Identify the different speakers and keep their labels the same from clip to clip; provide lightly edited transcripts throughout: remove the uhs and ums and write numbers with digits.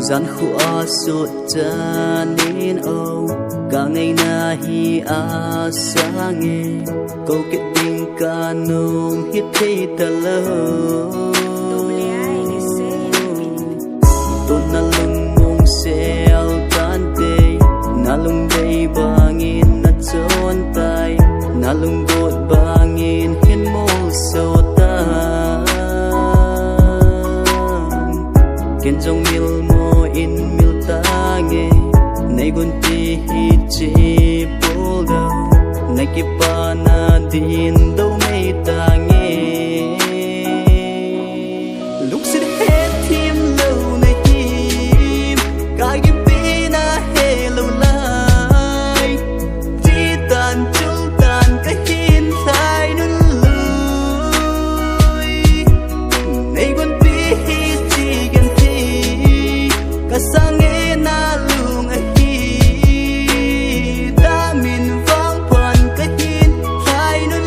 Speaker 1: gian khua sốt cha nên âu cả ngày na hi a sa nghe câu kết tình ca nôm hít thấy ta lâu tôn na lung mong xeo tan tê na lung đây bangin na chôn tay na lung bột bangin hiên mô sâu tan kiên trong mil mo in mil ta nghe nay gun ti hi chi bol đâu nay ki pa na din đâu mấy ta nghe lúc xin hết thêm lâu nay tim cái pi na he lâu lại chỉ tàn chung tàn cái hin sai nun lui nay gun ti hi chi gen ti cả sang nghe na lung ai ta min vang pan cái hin sai nun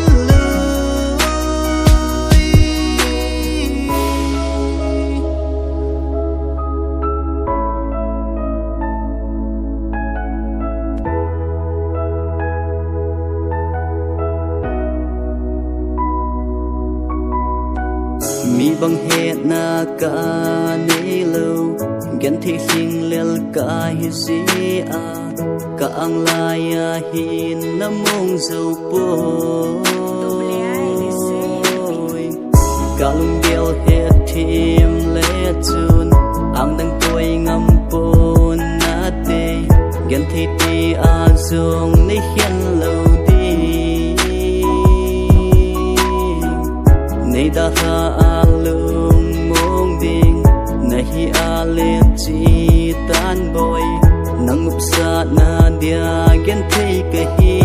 Speaker 1: mi bang he na ka nei lo gen thi hing lel ka hi si a ka ang la ya hin na mong zo po ka lung bel he thim le chun ang dang toi ngam po na te gen thi ti a zong nei hian lo di nei da ha a lung mong ding nahi a le chi tan boy nang up sa na dia gen thei ka hi